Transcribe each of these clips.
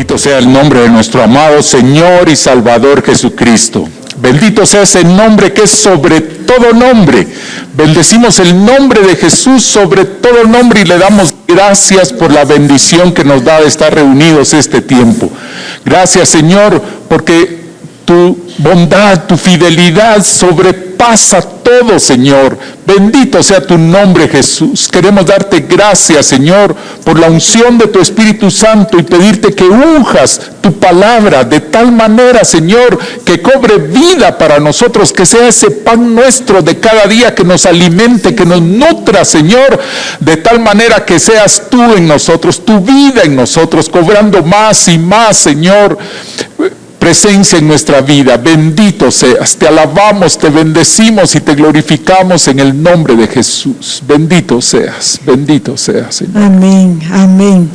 Bendito sea el nombre de nuestro amado Señor y Salvador Jesucristo. Bendito sea ese nombre que es sobre todo nombre. Bendecimos el nombre de Jesús sobre todo nombre y le damos gracias por la bendición que nos da de estar reunidos este tiempo. Gracias, Señor, porque tu bondad, tu fidelidad sobrepasa todo, Señor. Bendito sea tu nombre, Jesús. Queremos darte gracias, Señor, por la unción de tu Espíritu Santo y pedirte que unjas tu palabra de tal manera, Señor, que cobre vida para nosotros, que sea ese pan nuestro de cada día que nos alimente, que nos nutra, Señor, de tal manera que seas tú en nosotros, tu vida en nosotros, cobrando más y más, Señor, presencia en nuestra vida. Bendito seas, te alabamos, te bendecimos y te glorificamos en el nombre de Jesús. Bendito seas, Señor. Amén, amén.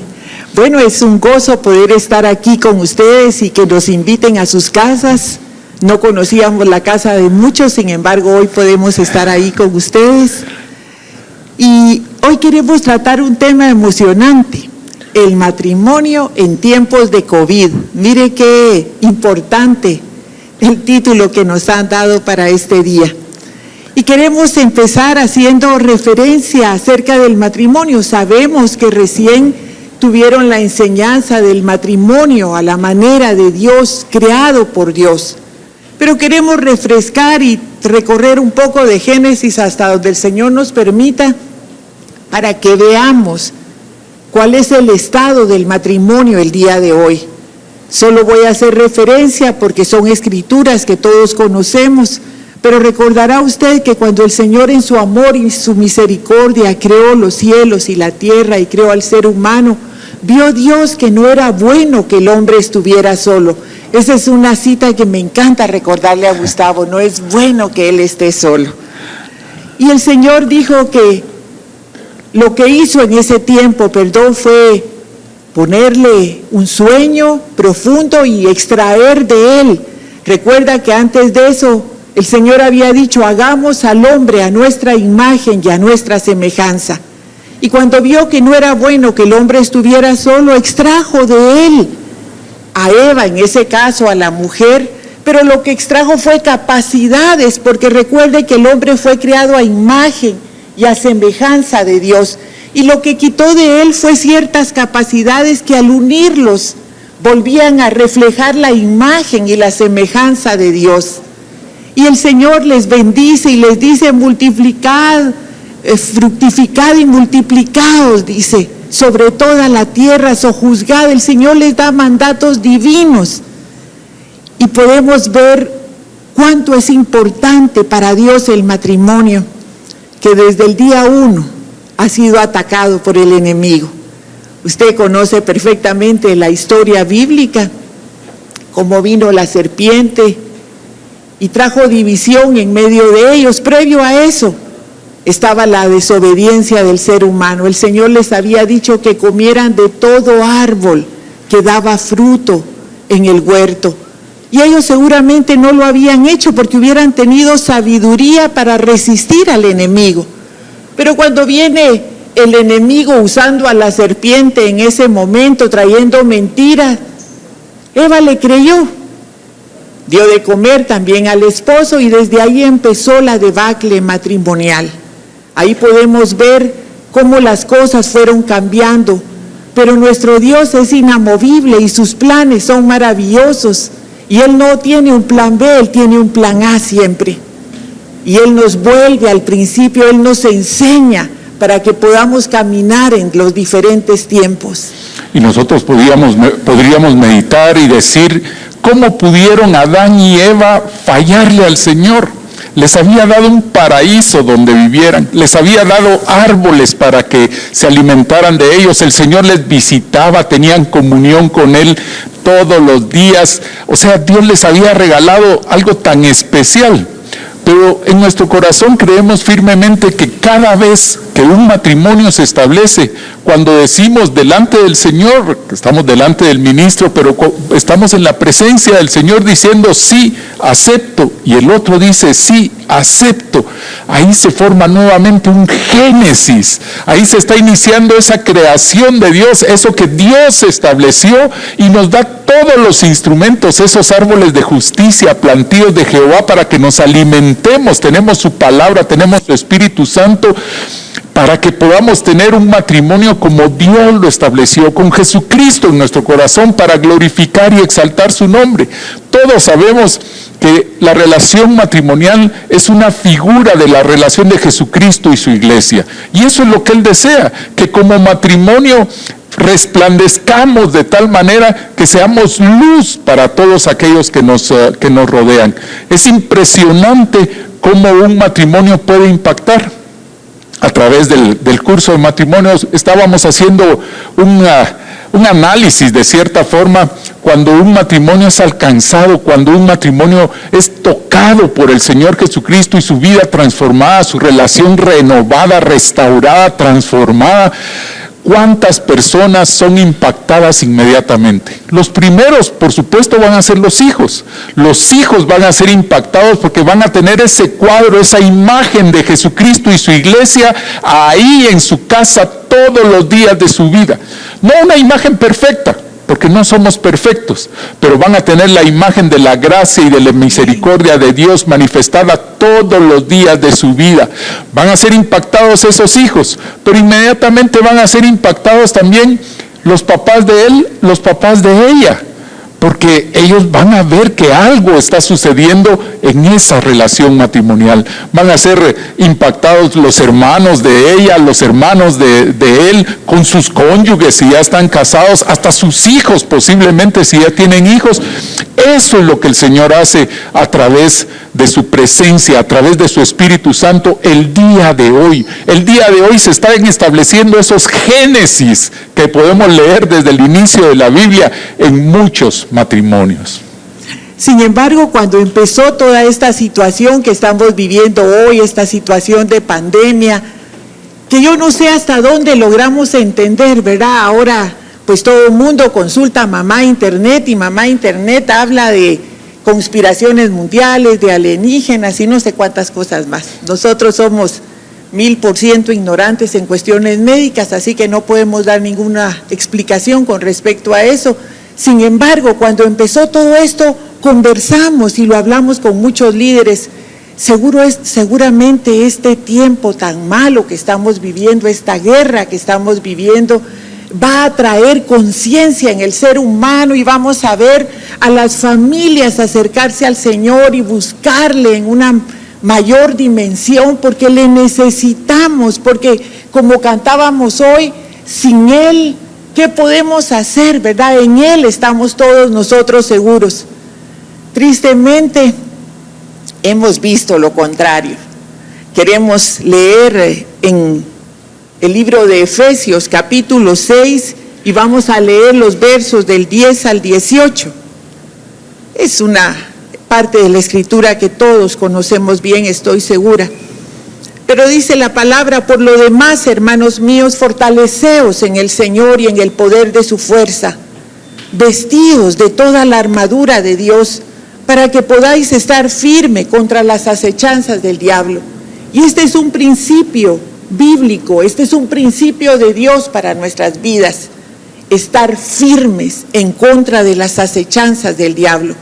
Bueno, es un gozo poder estar aquí con ustedes y que nos inviten a sus casas. No conocíamos la casa de muchos, sin embargo, hoy podemos estar ahí con ustedes. Y hoy queremos tratar un tema emocionante. El matrimonio en tiempos de COVID. Mire qué importante el título que nos han dado para este día. Y queremos empezar haciendo referencia acerca del matrimonio. Sabemos que recién tuvieron la enseñanza del matrimonio a la manera de Dios, creado por Dios. Pero queremos refrescar y recorrer un poco de Génesis hasta donde el Señor nos permita para que veamos ¿cuál es el estado del matrimonio el día de hoy? Solo voy a hacer referencia porque son escrituras que todos conocemos, pero recordará usted que cuando el Señor en su amor y su misericordia creó los cielos y la tierra y creó al ser humano, vio Dios que no era bueno que el hombre estuviera solo. Esa es una cita que me encanta recordarle a Gustavo, no es bueno que él esté solo. Y el Señor dijo que lo que hizo en ese tiempo, fue ponerle un sueño profundo y extraer de él. Recuerda que antes de eso, el Señor había dicho, hagamos al hombre a nuestra imagen y a nuestra semejanza. Y cuando vio que no era bueno que el hombre estuviera solo, extrajo de él a Eva, en ese caso a la mujer, pero lo que extrajo fue capacidades, porque recuerde que el hombre fue creado a imagen y a semejanza de Dios, y lo que quitó de él fue ciertas capacidades que al unirlos volvían a reflejar la imagen y la semejanza de Dios. Y el Señor les bendice y les dice, multiplicad, fructificad y multiplicaos, dice, sobre toda la tierra, sojuzgad. El Señor les da mandatos divinos, y podemos ver cuánto es importante para Dios el matrimonio, que desde el día 1 ha sido atacado por el enemigo. Usted conoce perfectamente la historia bíblica, cómo vino la serpiente y trajo división en medio de ellos. Previo a eso estaba la desobediencia del ser humano. El Señor les había dicho que comieran de todo árbol que daba fruto en el huerto. Y ellos seguramente no lo habían hecho porque hubieran tenido sabiduría para resistir al enemigo. Pero cuando viene el enemigo usando a la serpiente en ese momento, trayendo mentiras, Eva le creyó. Dio de comer también al esposo y desde ahí empezó la debacle matrimonial. Ahí podemos ver cómo las cosas fueron cambiando. Pero nuestro Dios es inamovible y sus planes son maravillosos. Y Él no tiene un plan B, Él tiene un plan A siempre. Y Él nos vuelve al principio, Él nos enseña para que podamos caminar en los diferentes tiempos. Y nosotros podríamos meditar y decir, ¿cómo pudieron Adán y Eva fallarle al Señor? Les había dado un paraíso donde vivieran, les había dado árboles para que se alimentaran de ellos, el Señor les visitaba, tenían comunión con Él todos los días, o sea, Dios les había regalado algo tan especial. Pero en nuestro corazón creemos firmemente que cada vez que un matrimonio se establece, cuando decimos delante del Señor, estamos delante del ministro, pero estamos en la presencia del Señor diciendo sí, acepto, y el otro dice sí, acepto, ahí se forma nuevamente un génesis, ahí se está iniciando esa creación de Dios, eso que Dios estableció y nos da todos los instrumentos, esos árboles de justicia, plantíos de Jehová para que nos alimentemos, tenemos su palabra, tenemos su Espíritu Santo, para que podamos tener un matrimonio como Dios lo estableció, con Jesucristo en nuestro corazón, para glorificar y exaltar su nombre. Todos sabemos que la relación matrimonial es una figura de la relación de Jesucristo y su iglesia. Y eso es lo que Él desea, que como matrimonio resplandezcamos de tal manera que seamos luz para todos aquellos que nos rodean. Es impresionante cómo un matrimonio puede impactar. A través del curso de matrimonios estábamos haciendo un análisis de cierta forma cuando un matrimonio es alcanzado, cuando un matrimonio es tocado por el Señor Jesucristo y su vida transformada, su relación renovada, restaurada, transformada. ¿Cuántas personas son impactadas inmediatamente? Los primeros, por supuesto, van a ser los hijos. Los hijos van a ser impactados porque van a tener ese cuadro, esa imagen de Jesucristo y su iglesia ahí en su casa todos los días de su vida. No una imagen perfecta, porque no somos perfectos, pero van a tener la imagen de la gracia y de la misericordia de Dios manifestada todos los días de su vida. Van a ser impactados esos hijos, pero inmediatamente van a ser impactados también los papás de él, los papás de ella, porque ellos van a ver que algo está sucediendo en esa relación matrimonial. Van a ser impactados los hermanos de ella, los hermanos de él, con sus cónyuges si ya están casados, hasta sus hijos posiblemente si ya tienen hijos. Eso es lo que el Señor hace a través de su presencia, a través de su Espíritu Santo el día de hoy. El día de hoy se están estableciendo esos génesis que podemos leer desde el inicio de la Biblia en muchos matrimonios. Sin embargo, cuando empezó toda esta situación que estamos viviendo hoy, esta situación de pandemia, que yo no sé hasta dónde logramos entender, ¿verdad? Ahora, pues todo el mundo consulta a Mamá Internet y Mamá Internet habla de conspiraciones mundiales, de alienígenas y no sé cuántas cosas más. Nosotros somos 1000% ignorantes en cuestiones médicas, así que no podemos dar ninguna explicación con respecto a eso. Sin embargo, cuando empezó todo esto, conversamos y lo hablamos con muchos líderes. Seguramente este tiempo tan malo que estamos viviendo, esta guerra que estamos viviendo, va a traer conciencia en el ser humano y vamos a ver a las familias acercarse al Señor y buscarle en una mayor dimensión, porque le necesitamos, porque como cantábamos hoy, sin Él, ¿qué podemos hacer, verdad? En Él estamos todos nosotros seguros. Tristemente, hemos visto lo contrario. Queremos leer en el libro de Efesios, capítulo 6, y vamos a leer los versos del 10 al 18. Es una parte de la Escritura que todos conocemos bien, estoy segura. Pero dice la palabra: por lo demás, hermanos míos, fortaleceos en el Señor y en el poder de su fuerza, vestidos de toda la armadura de Dios, para que podáis estar firme contra las acechanzas del diablo. Y este es un principio bíblico, este es un principio de Dios para nuestras vidas, estar firmes en contra de las acechanzas del diablo.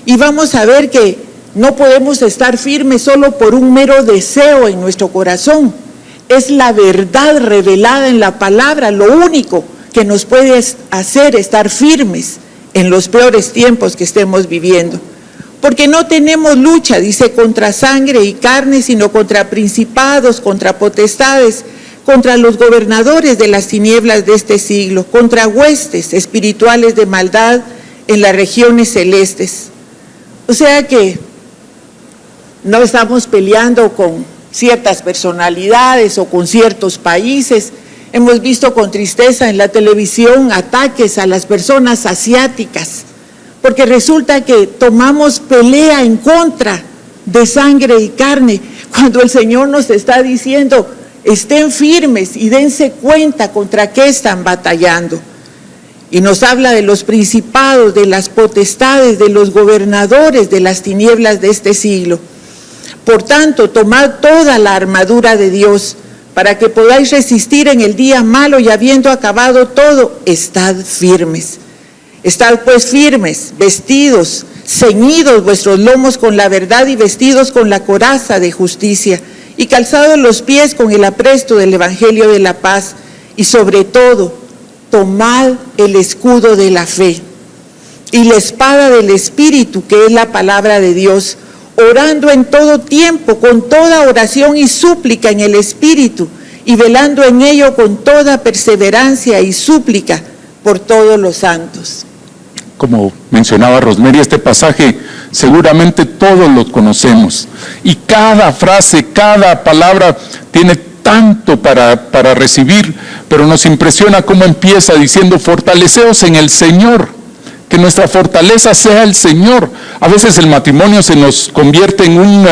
Y vamos a ver que no podemos estar firmes solo por un mero deseo en nuestro corazón. Es la verdad revelada en la palabra lo único que nos puede hacer estar firmes en los peores tiempos que estemos viviendo. Porque no tenemos lucha, dice, contra sangre y carne, sino contra principados, contra potestades, contra los gobernadores de las tinieblas de este siglo, contra huestes espirituales de maldad en las regiones celestes. O sea que no estamos peleando con ciertas personalidades o con ciertos países. Hemos visto con tristeza en la televisión ataques a las personas asiáticas, porque resulta que tomamos pelea en contra de sangre y carne, cuando el Señor nos está diciendo, estén firmes y dense cuenta contra qué están batallando. Y nos habla de los principados, de las potestades, de los gobernadores de las tinieblas de este siglo. Por tanto, tomad toda la armadura de Dios, para que podáis resistir en el día malo, y habiendo acabado todo, estad firmes. Estad pues firmes, vestidos, ceñidos vuestros lomos con la verdad y vestidos con la coraza de justicia, y calzados los pies con el apresto del evangelio de la paz, y sobre todo, tomad el escudo de la fe y la espada del Espíritu, que es la palabra de Dios, orando en todo tiempo, con toda oración y súplica en el Espíritu, y velando en ello con toda perseverancia y súplica por todos los santos. Como mencionaba Rosemary, este pasaje seguramente todos lo conocemos, y cada frase, cada palabra tiene tanto para recibir, pero nos impresiona cómo empieza diciendo, fortaleceos en el Señor, que nuestra fortaleza sea el Señor. A veces el matrimonio se nos convierte en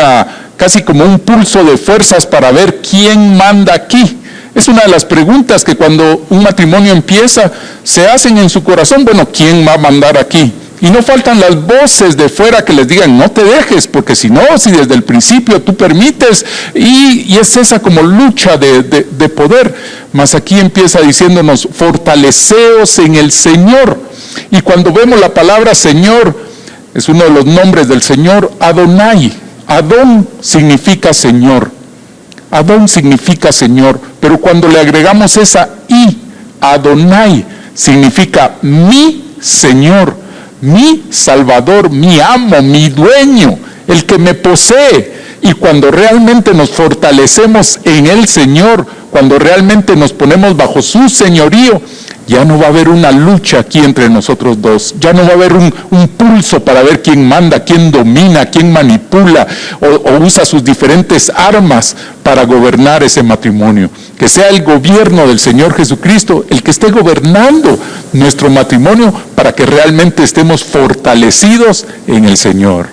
casi como un pulso de fuerzas para ver quién manda aquí. Es una de las preguntas que cuando un matrimonio empieza, se hacen en su corazón, bueno, ¿quién va a mandar aquí? Y no faltan las voces de fuera que les digan, no te dejes, porque si desde el principio tú permites, y es esa como lucha de poder. Mas aquí empieza diciéndonos, fortaleceos en el Señor. Y cuando vemos la palabra Señor, es uno de los nombres del Señor, Adonai. Adón significa Señor. Adón significa Señor, pero cuando le agregamos esa I, Adonai, significa mi Señor, mi Salvador, mi amo, mi dueño, el que me posee. Y cuando realmente nos fortalecemos en el Señor, cuando realmente nos ponemos bajo su señorío, ya no va a haber una lucha aquí entre nosotros dos, ya no va a haber un pulso para ver quién manda, quién domina, quién manipula o usa sus diferentes armas para gobernar ese matrimonio. Que sea el gobierno del Señor Jesucristo el que esté gobernando nuestro matrimonio para que realmente estemos fortalecidos en el Señor.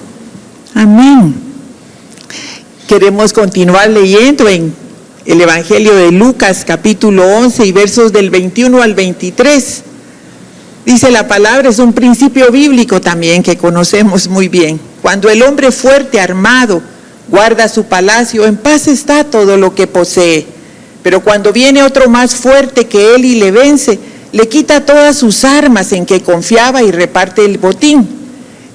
Amén. Queremos continuar leyendo en el Evangelio de Lucas, capítulo 11, y versos del 21 al 23. Dice la palabra, es un principio bíblico también que conocemos muy bien. Cuando el hombre fuerte, armado, guarda su palacio, en paz está todo lo que posee. Pero cuando viene otro más fuerte que él y le vence, le quita todas sus armas en que confiaba y reparte el botín.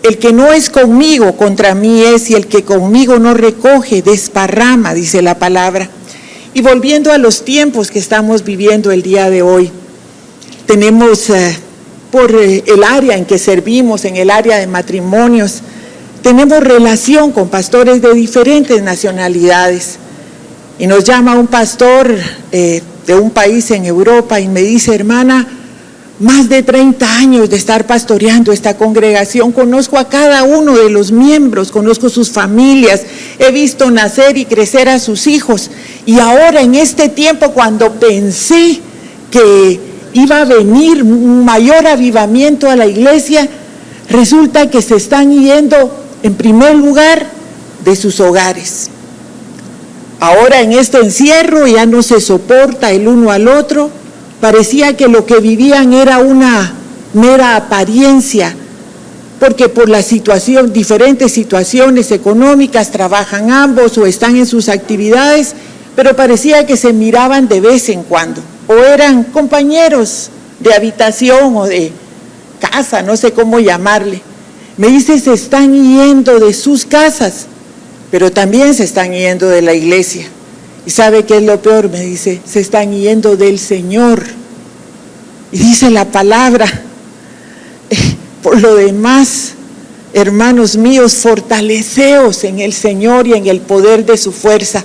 El que no es conmigo, contra mí es, y el que conmigo no recoge, desparrama, dice la palabra. Y volviendo a los tiempos que estamos viviendo el día de hoy, tenemos por el área en que servimos, en el área de matrimonios, tenemos relación con pastores de diferentes nacionalidades. Y nos llama un pastor de un país en Europa y me dice, hermana, más de 30 años de estar pastoreando esta congregación, conozco a cada uno de los miembros, conozco sus familias, he visto nacer y crecer a sus hijos, y ahora en este tiempo cuando pensé que iba a venir un mayor avivamiento a la iglesia, resulta que se están yendo en primer lugar de sus hogares. Ahora en este encierro ya no se soporta el uno al otro. Parecía que lo que vivían era una mera apariencia, porque por la situación, diferentes situaciones económicas, trabajan ambos o están en sus actividades, pero parecía que se miraban de vez en cuando, o eran compañeros de habitación o de casa, no sé cómo llamarle. Me dice, se están yendo de sus casas, pero también se están yendo de la iglesia. ¿Y sabe qué es lo peor? Me dice, se están yendo del Señor. Y dice la palabra, por lo demás, hermanos míos, fortaleceos en el Señor y en el poder de su fuerza.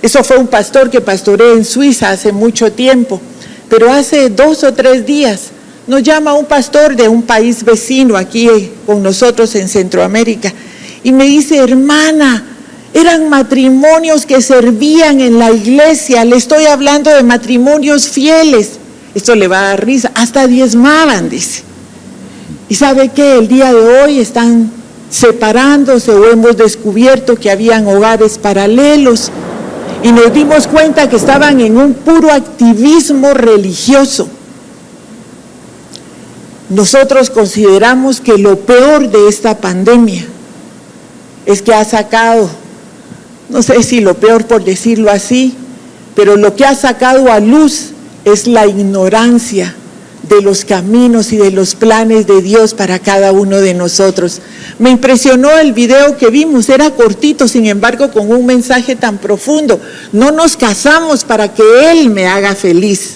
Eso fue un pastor que pastoreé en Suiza hace mucho tiempo, pero hace 2 o 3 días nos llama un pastor de un país vecino aquí con nosotros en Centroamérica y me dice, hermana, eran matrimonios que servían en la iglesia, le estoy hablando de matrimonios fieles. Esto le va a dar risa, hasta diezmaban, dice. ¿Y sabe qué? El día de hoy están separándose, o hemos descubierto que habían hogares paralelos y nos dimos cuenta que estaban en un puro activismo religioso. Nosotros consideramos que lo peor de esta pandemia es que ha sacado, no sé si lo peor por decirlo así, pero lo que ha sacado a luz es la ignorancia de los caminos y de los planes de Dios para cada uno de nosotros. Me impresionó el video que vimos, era cortito, sin embargo con un mensaje tan profundo. No nos casamos para que Él me haga feliz.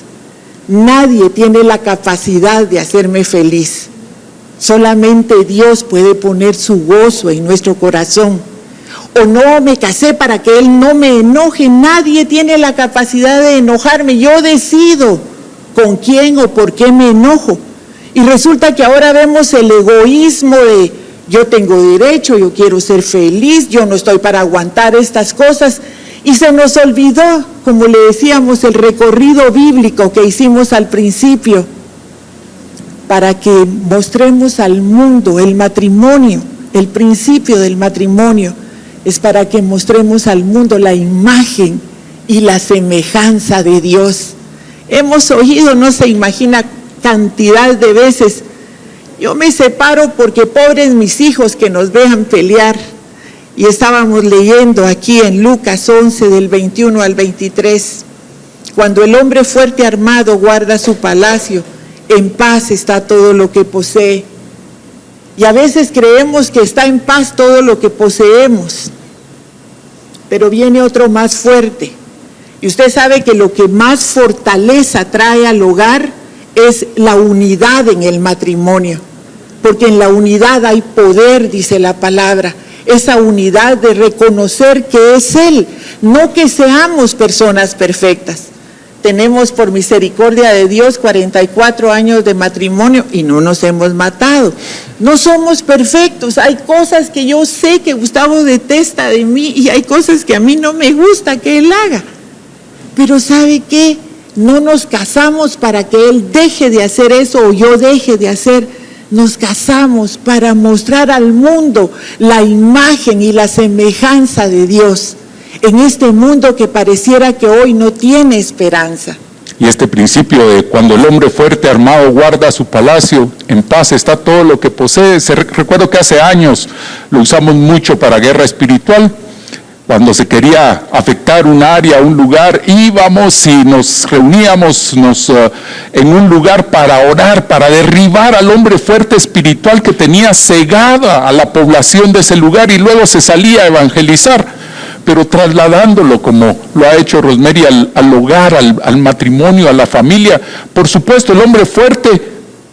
Nadie tiene la capacidad de hacerme feliz. Solamente Dios puede poner su gozo en nuestro corazón. O no me casé para que Él no me enoje. Nadie tiene la capacidad de enojarme. Yo decido con quién o por qué me enojo. Y resulta que ahora vemos el egoísmo de yo tengo derecho, yo quiero ser feliz, yo no estoy para aguantar estas cosas. Y se nos olvidó, como le decíamos, el recorrido bíblico que hicimos al principio, para que mostremos al mundo el matrimonio, el principio del matrimonio, es para que mostremos al mundo la imagen y la semejanza de Dios. Hemos oído, no se imagina, cantidad de veces, yo me separo porque pobres mis hijos que nos vean pelear. Y estábamos leyendo aquí en Lucas 11, del 21 al 23, cuando el hombre fuerte armado guarda su palacio, en paz está todo lo que posee. Y a veces creemos que está en paz todo lo que poseemos, pero viene otro más fuerte. Y usted sabe que lo que más fortaleza trae al hogar es la unidad en el matrimonio, porque en la unidad hay poder, dice la palabra. Esa unidad de reconocer que es Él, no que seamos personas perfectas. Tenemos, por misericordia de Dios, 44 años de matrimonio y no nos hemos matado. No somos perfectos, hay cosas que yo sé que Gustavo detesta de mí y hay cosas que a mí no me gusta que él haga. Pero ¿sabe qué? No nos casamos para que él deje de hacer eso o yo deje de hacer. Nos casamos para mostrar al mundo la imagen y la semejanza de Dios en este mundo que pareciera que hoy no tiene esperanza. Y este principio de cuando el hombre fuerte armado guarda su palacio, en paz está todo lo que posee. Recuerdo que hace años lo usamos mucho para guerra espiritual. Cuando se quería afectar un área, un lugar, íbamos y nos reuníamos en un lugar para orar, para derribar al hombre fuerte espiritual que tenía cegada a la población de ese lugar y luego se salía a evangelizar, pero trasladándolo como lo ha hecho Rosemary al hogar, al matrimonio, a la familia. Por supuesto, el hombre fuerte,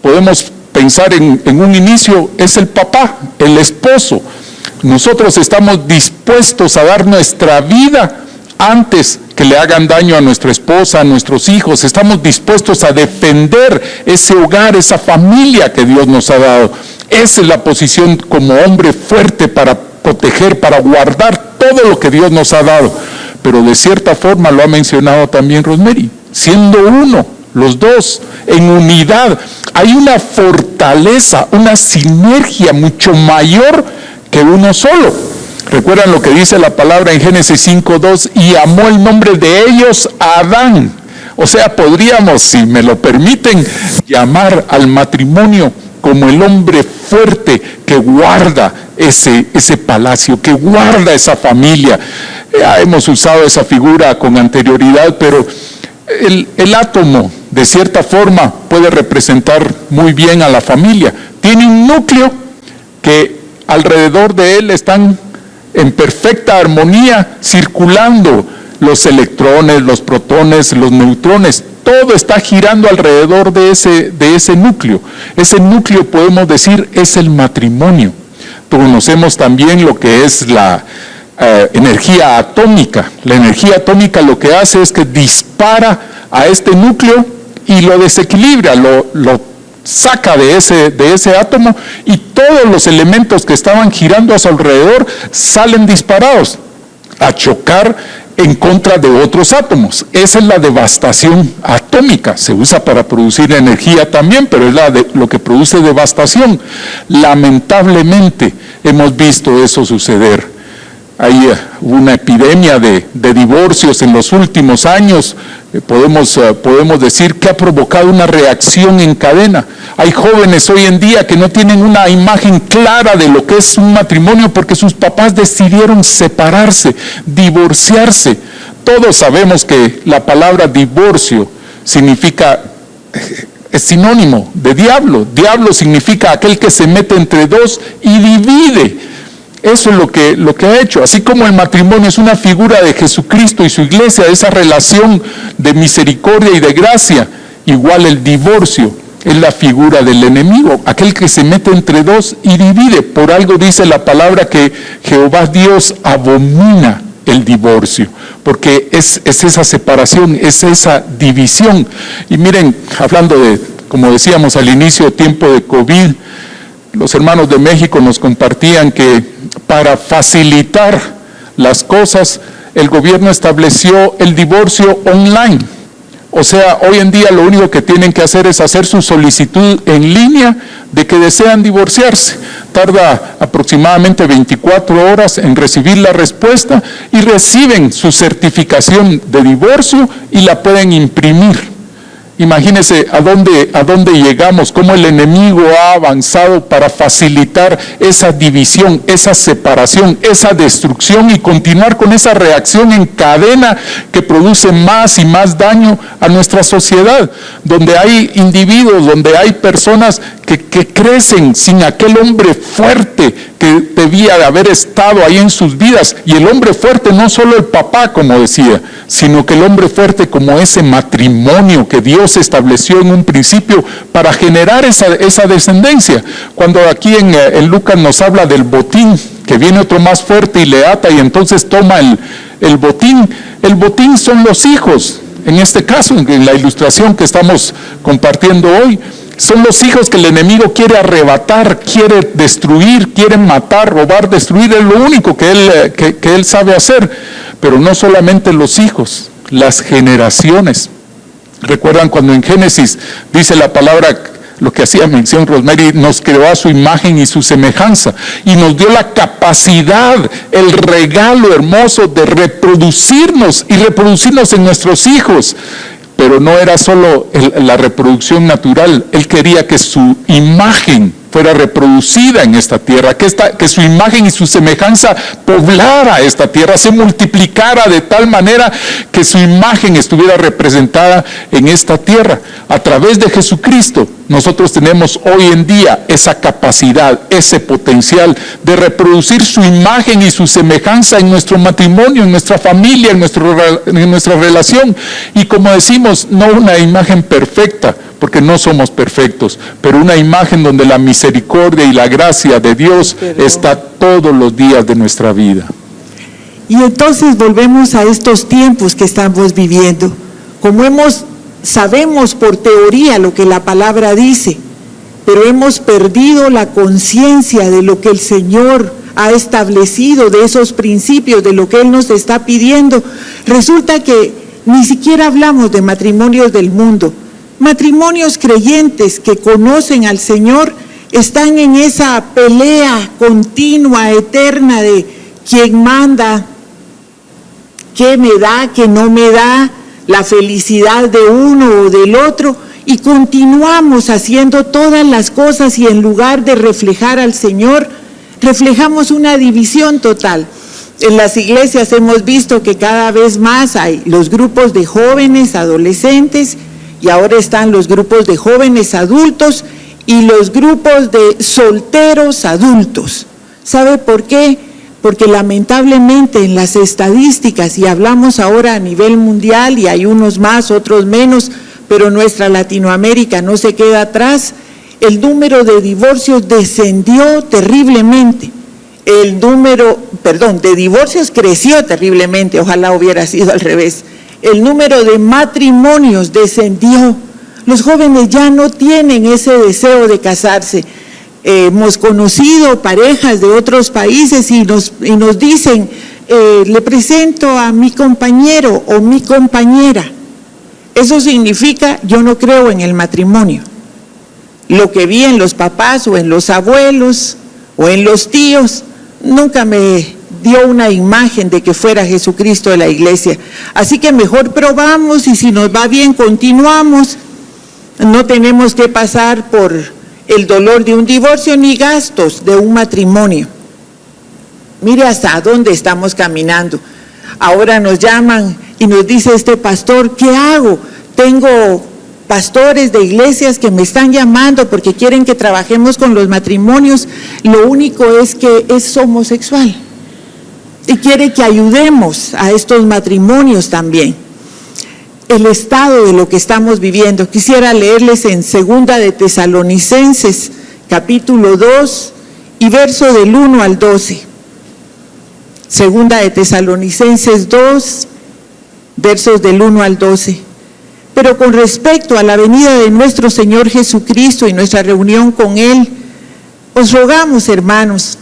podemos pensar en un inicio, es el papá, el esposo. Nosotros estamos dispuestos a dar nuestra vida antes que le hagan daño a nuestra esposa, a nuestros hijos. Estamos dispuestos a defender ese hogar, esa familia que Dios nos ha dado. Esa es la posición como hombre fuerte para proteger, para guardar todo lo que Dios nos ha dado. Pero de cierta forma lo ha mencionado también Rosemary, siendo uno, los dos, en unidad, hay una fortaleza, una sinergia mucho mayor que uno solo. Recuerdan lo que dice la palabra en Génesis 5:2, y amó el nombre de ellos a Adán. O sea, podríamos, si me lo permiten, llamar al matrimonio como el hombre fuerte que guarda ese palacio, que guarda esa familia. Hemos usado esa figura con anterioridad, pero el átomo, de cierta forma, puede representar muy bien a la familia. Tiene un núcleo que alrededor de él están en perfecta armonía, circulando los electrones, los protones, los neutrones. Todo está girando alrededor de ese núcleo. Ese núcleo, podemos decir, es el matrimonio. Conocemos también lo que es la energía atómica. La energía atómica lo que hace es que dispara a este núcleo y lo desequilibra, lo saca de ese átomo, y todos los elementos que estaban girando a su alrededor salen disparados a chocar en contra de otros átomos. Esa es la devastación atómica. Se usa para producir energía también, pero es lo que produce devastación. Lamentablemente hemos visto eso suceder. Hay una epidemia de divorcios en los últimos años. Podemos decir que ha provocado una reacción en cadena. Hay jóvenes hoy en día que no tienen una imagen clara de lo que es un matrimonio porque sus papás decidieron separarse, divorciarse. Todos sabemos que la palabra divorcio es sinónimo de diablo. Diablo significa aquel que se mete entre dos y divide. Eso es lo que ha hecho. Así como el matrimonio es una figura de Jesucristo y su iglesia, esa relación de misericordia y de gracia, igual el divorcio es la figura del enemigo, aquel que se mete entre dos y divide. Por algo dice la palabra que Jehová Dios abomina el divorcio, porque es esa separación, es esa división. Y miren, hablando de, como decíamos al inicio, tiempo de COVID, los hermanos de México nos compartían que para facilitar las cosas, el gobierno estableció el divorcio online. O sea, hoy en día lo único que tienen que hacer es hacer su solicitud en línea de que desean divorciarse. Tarda aproximadamente 24 horas en recibir la respuesta y reciben su certificación de divorcio y la pueden imprimir. Imagínense a dónde llegamos, cómo el enemigo ha avanzado para facilitar esa división, esa separación, esa destrucción y continuar con esa reacción en cadena que produce más y más daño a nuestra sociedad, donde hay individuos, donde hay personas que crecen sin aquel hombre fuerte que debía de haber estado ahí en sus vidas. Y el hombre fuerte no solo el papá, como decía, sino que el hombre fuerte como ese matrimonio que Dios estableció en un principio para generar esa descendencia. Cuando aquí en Lucas nos habla del botín, que viene otro más fuerte y le ata y entonces toma el botín son los hijos. En este caso, en la ilustración que estamos compartiendo hoy, son los hijos que el enemigo quiere arrebatar, quiere destruir, quiere matar, robar, destruir. Es lo único que él sabe hacer. Pero no solamente los hijos, las generaciones. ¿Recuerdan cuando en Génesis dice la palabra, lo que hacía mención Rosemary, nos creó a su imagen y su semejanza y nos dio la capacidad, el regalo hermoso de reproducirnos y reproducirnos en nuestros hijos? Pero no era solo la reproducción natural, él quería que su imagen fuera reproducida en esta tierra, que su imagen y su semejanza poblara esta tierra, se multiplicara de tal manera que su imagen estuviera representada en esta tierra. A través de Jesucristo, nosotros tenemos hoy en día esa capacidad, ese potencial de reproducir su imagen y su semejanza en nuestro matrimonio, en nuestra familia, en nuestra relación. Y como decimos, no una imagen perfecta, porque no somos perfectos, pero una imagen donde la misericordia y la gracia de Dios está todos los días de nuestra vida. Y entonces volvemos a estos tiempos que estamos viviendo. Como sabemos por teoría lo que la palabra dice, pero hemos perdido la conciencia de lo que el Señor ha establecido, de esos principios, de lo que Él nos está pidiendo. Resulta que ni siquiera hablamos de matrimonios del mundo. Matrimonios creyentes que conocen al Señor están en esa pelea continua, eterna de quién manda, qué me da, qué no me da, la felicidad de uno o del otro, y continuamos haciendo todas las cosas y en lugar de reflejar al Señor, reflejamos una división total. En las iglesias hemos visto que cada vez más hay los grupos de jóvenes, adolescentes, y ahora están los grupos de jóvenes adultos y los grupos de solteros adultos. ¿Sabe por qué? Porque lamentablemente en las estadísticas, y hablamos ahora a nivel mundial, y hay unos más, otros menos, pero nuestra Latinoamérica no se queda atrás, el número de divorcios descendió terriblemente. El número, de divorcios creció terriblemente, ojalá hubiera sido al revés. El número de matrimonios descendió. Los jóvenes ya no tienen ese deseo de casarse. Hemos conocido parejas de otros países y nos dicen, le presento a mi compañero o mi compañera. Eso significa, yo no creo en el matrimonio. Lo que vi en los papás o en los abuelos o en los tíos, nunca me dio una imagen de que fuera Jesucristo de la iglesia. Así que mejor probamos y si nos va bien continuamos. No tenemos que pasar por el dolor de un divorcio ni gastos de un matrimonio. Mire hasta dónde estamos caminando. Ahora nos llaman y nos dice este pastor, ¿qué hago? Tengo pastores de iglesias que me están llamando porque quieren que trabajemos con los matrimonios. Lo único es que es homosexual y quiere que ayudemos a estos matrimonios también. El estado de lo que estamos viviendo. Quisiera leerles en 2 de Tesalonicenses, capítulo 2 y verso del 1 al 12. 2 de Tesalonicenses 2, versos del 1 al 12. Pero con respecto a la venida de nuestro Señor Jesucristo y nuestra reunión con Él, os rogamos, hermanos,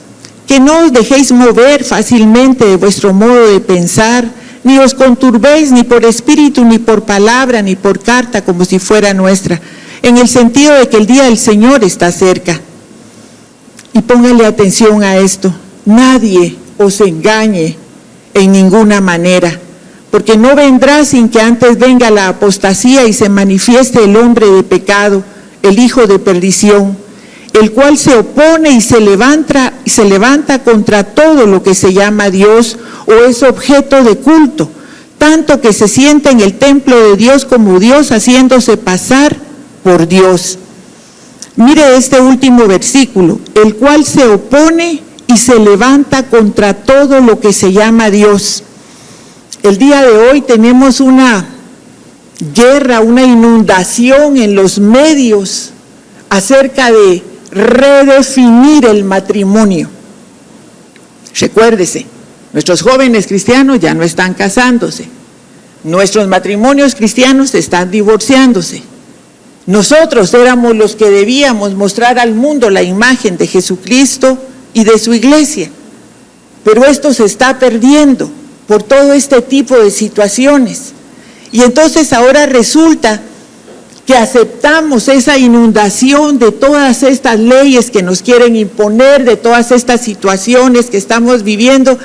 que no os dejéis mover fácilmente de vuestro modo de pensar, ni os conturbéis ni por espíritu, ni por palabra, ni por carta, como si fuera nuestra, en el sentido de que el día del Señor está cerca. Y póngale atención a esto, nadie os engañe en ninguna manera, porque no vendrá sin que antes venga la apostasía y se manifieste el hombre de pecado, el hijo de perdición, el cual se opone y se levanta contra todo lo que se llama Dios o es objeto de culto, tanto que se sienta en el templo de Dios como Dios, haciéndose pasar por Dios. Mire este último versículo, el cual se opone y se levanta contra todo lo que se llama Dios. El día de hoy tenemos una guerra, una inundación en los medios acerca de redefinir el matrimonio. Recuérdese, nuestros jóvenes cristianos ya no están casándose, nuestros matrimonios cristianos están divorciándose. Nosotros éramos los que debíamos mostrar al mundo la imagen de Jesucristo y de su iglesia, pero esto se está perdiendo por todo este tipo de situaciones. Y entonces ahora resulta que aceptamos esa inundación de todas estas leyes que nos quieren imponer, de todas estas situaciones que estamos viviendo.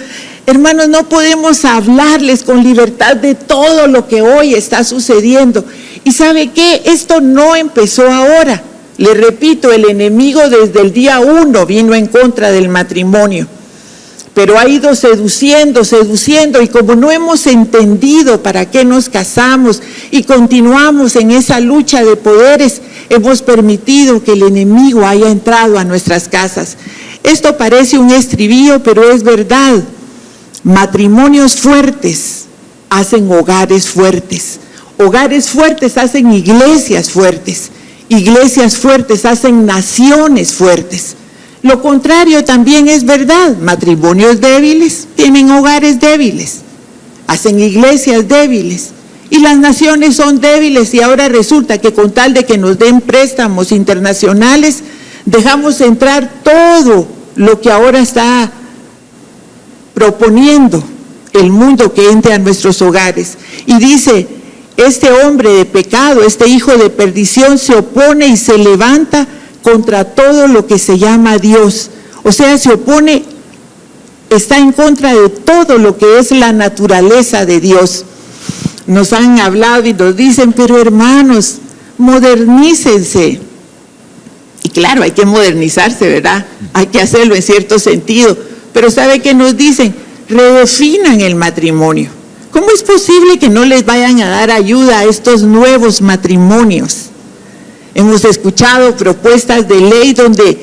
Hermanos, no podemos hablarles con libertad de todo lo que hoy está sucediendo. ¿Y sabe qué? Esto no empezó ahora. Le repito, el enemigo desde el día 1 vino en contra del matrimonio, pero ha ido seduciendo, y como no hemos entendido para qué nos casamos y continuamos en esa lucha de poderes, hemos permitido que el enemigo haya entrado a nuestras casas. Esto parece un estribillo, pero es verdad. Matrimonios fuertes hacen hogares fuertes hacen iglesias fuertes hacen naciones fuertes. Lo contrario también es verdad, matrimonios débiles tienen hogares débiles, hacen iglesias débiles, y las naciones son débiles, y ahora resulta que con tal de que nos den préstamos internacionales, dejamos entrar todo lo que ahora está proponiendo el mundo que entre a nuestros hogares. Y dice, este hombre de pecado, este hijo de perdición se opone y se levanta contra todo lo que se llama Dios. O sea, se opone, está en contra de todo lo que es la naturaleza de Dios. Nos han hablado y nos dicen, pero hermanos, modernícense. Y claro, hay que modernizarse, ¿verdad? Hay que hacerlo en cierto sentido. Pero ¿sabe qué nos dicen? Redefinan el matrimonio. ¿Cómo es posible que no les vayan a dar ayuda a estos nuevos matrimonios? Hemos escuchado propuestas de ley donde,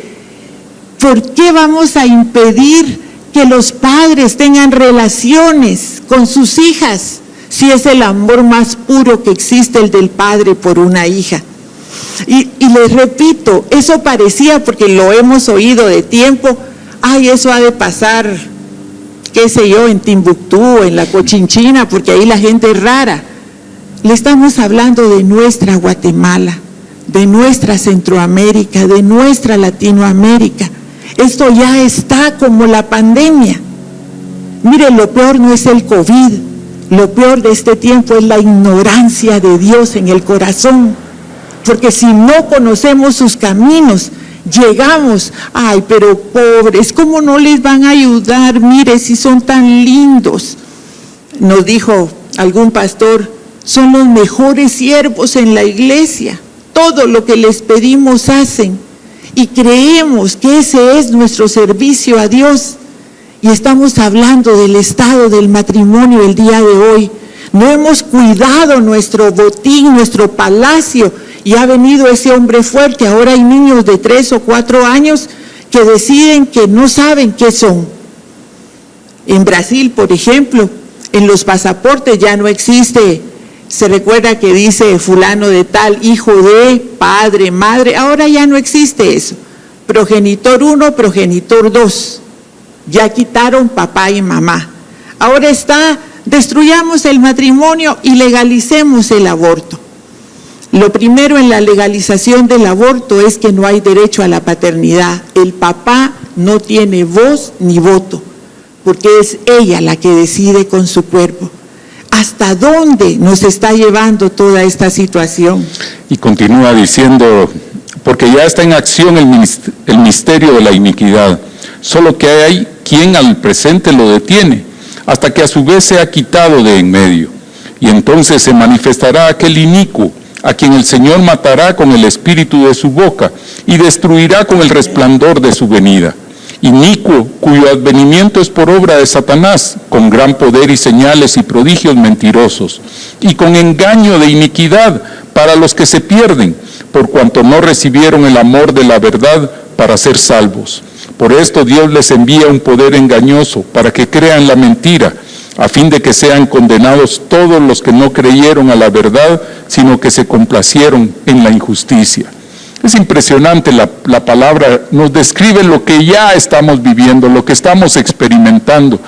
¿por qué vamos a impedir que los padres tengan relaciones con sus hijas si es el amor más puro que existe, el del padre por una hija? Y les repito, eso parecía, porque lo hemos oído de tiempo, ay, eso ha de pasar, qué sé yo, en Timbuktu, en la Cochinchina, porque ahí la gente es rara. Le estamos hablando de nuestra Guatemala, de nuestra Centroamérica, de nuestra Latinoamérica. Esto ya está como la pandemia. Mire, lo peor no es el COVID, lo peor de este tiempo es la ignorancia de Dios en el corazón, porque si no conocemos sus caminos, llegamos, ay, pero pobres, ¿cómo no les van a ayudar? Mire, si son tan lindos. Nos dijo algún pastor, son los mejores siervos en la iglesia, todo lo que les pedimos hacen, y creemos que ese es nuestro servicio a Dios. Y estamos hablando del estado del matrimonio el día de hoy. No hemos cuidado nuestro botín, nuestro palacio, y ha venido ese hombre fuerte. Ahora hay niños de 3 o 4 años que deciden que no saben qué son. En Brasil, por ejemplo, en los pasaportes ya no existe, se recuerda que dice fulano de tal, hijo de, padre, madre, ahora ya no existe eso. Progenitor 1, progenitor 2. Ya quitaron papá y mamá. Ahora está, destruyamos el matrimonio y legalicemos el aborto. Lo primero en la legalización del aborto es que no hay derecho a la paternidad. El papá no tiene voz ni voto, porque es ella la que decide con su cuerpo. ¿Hasta dónde nos está llevando toda esta situación? Y continúa diciendo, porque ya está en acción el misterio de la iniquidad, solo que hay quien al presente lo detiene, hasta que a su vez sea quitado de en medio. Y entonces se manifestará aquel inicuo, a quien el Señor matará con el espíritu de su boca, y destruirá con el resplandor de su venida. Inicuo, cuyo advenimiento es por obra de Satanás, con gran poder y señales y prodigios mentirosos, y con engaño de iniquidad para los que se pierden, por cuanto no recibieron el amor de la verdad para ser salvos. Por esto Dios les envía un poder engañoso para que crean la mentira, a fin de que sean condenados todos los que no creyeron a la verdad, sino que se complacieron en la injusticia. Es impresionante, la palabra nos describe lo que ya estamos viviendo, lo que estamos experimentando.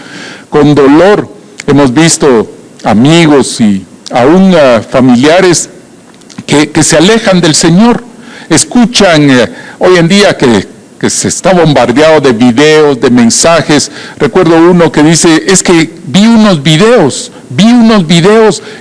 Con dolor hemos visto amigos y aún familiares que se alejan del Señor. Escuchan hoy en día que se está bombardeado de videos, de mensajes. Recuerdo uno que dice, es que vi unos videos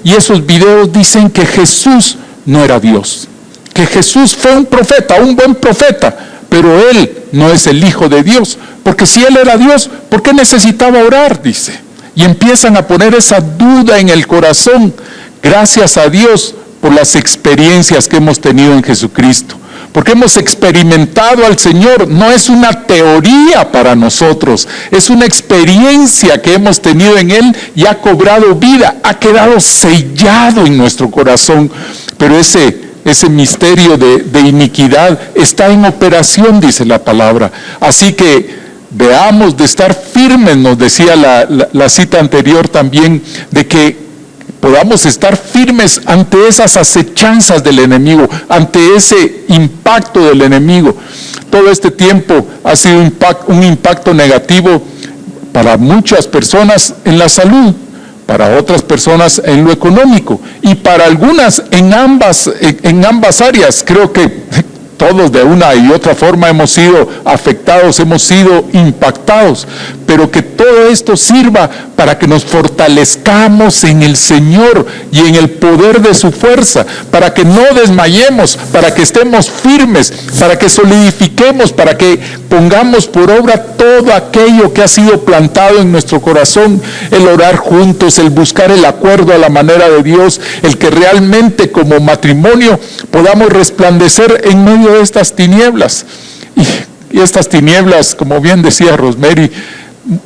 y esos videos dicen que Jesús no era Dios, que Jesús fue un profeta, un buen profeta, pero Él no es el Hijo de Dios, porque si Él era Dios, ¿por qué necesitaba orar? Dice. Y empiezan a poner esa duda en el corazón. Gracias a Dios por las experiencias que hemos tenido en Jesucristo, porque hemos experimentado al Señor. No es una teoría para nosotros, es una experiencia que hemos tenido en Él y ha cobrado vida, ha quedado sellado en nuestro corazón. Pero ese misterio de iniquidad está en operación, dice la palabra. Así que veamos de estar firmes, nos decía la cita anterior también, de que podamos estar firmes ante esas acechanzas del enemigo, ante ese impacto del enemigo. Todo este tiempo ha sido un impacto negativo para muchas personas en la salud, para otras personas en lo económico y para algunas en ambas áreas. Creo que todos de una y otra forma hemos sido afectados, hemos sido impactados, pero que todo esto sirva para que nos fortalezcamos en el Señor y en el poder de su fuerza, para que no desmayemos, para que estemos firmes, para que solidifiquemos, para que pongamos por obra todo aquello que ha sido plantado en nuestro corazón, el orar juntos, el buscar el acuerdo a la manera de Dios, el que realmente como matrimonio podamos resplandecer en medio de estas tinieblas. Y estas tinieblas, como bien decía Rosemary,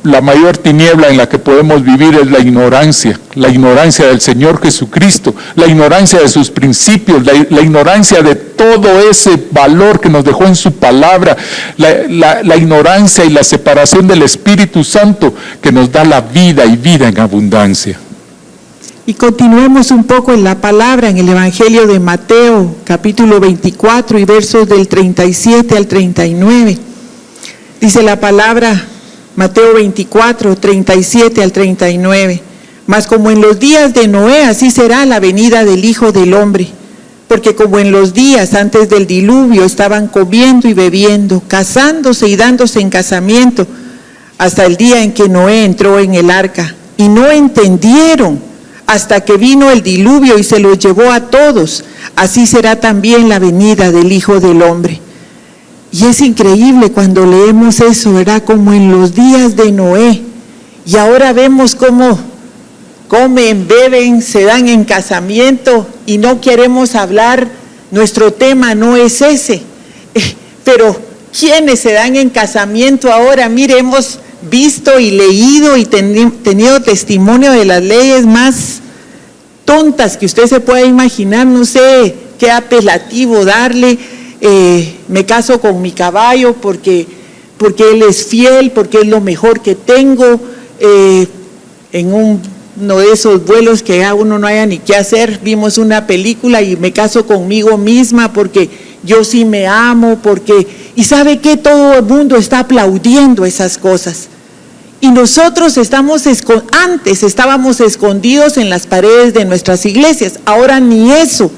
la mayor tiniebla en la que podemos vivir es la ignorancia del Señor Jesucristo, la ignorancia de sus principios, la ignorancia de todo ese valor que nos dejó en su palabra, la ignorancia y la separación del Espíritu Santo que nos da la vida y vida en abundancia. Y continuemos un poco en la palabra, en el Evangelio de Mateo, capítulo 24 y versos del 37 al 39. Dice la palabra, Mateo 24, 37 al 39. Mas como en los días de Noé, así será la venida del Hijo del Hombre. Porque como en los días antes del diluvio estaban comiendo y bebiendo, casándose y dándose en casamiento, hasta el día en que Noé entró en el arca, y no entendieron hasta que vino el diluvio y se los llevó a todos. Así será también la venida del Hijo del Hombre. Y es increíble cuando leemos eso, ¿verdad? Como en los días de Noé. Y ahora vemos cómo comen, beben, se dan en casamiento y no queremos hablar. Nuestro tema no es ese. Pero ¿quiénes se dan en casamiento ahora? Mire, hemos visto y leído y tenido testimonio de las leyes más tontas que usted se pueda imaginar. No sé qué apelativo darle. Me caso con mi caballo porque él es fiel, porque es lo mejor que tengo. En uno de esos vuelos que a uno no haya ni qué hacer, vimos una película y me caso conmigo misma porque yo sí me amo, y sabe que todo el mundo está aplaudiendo esas cosas. Y nosotros antes estábamos escondidos en las paredes de nuestras iglesias, ahora ni eso,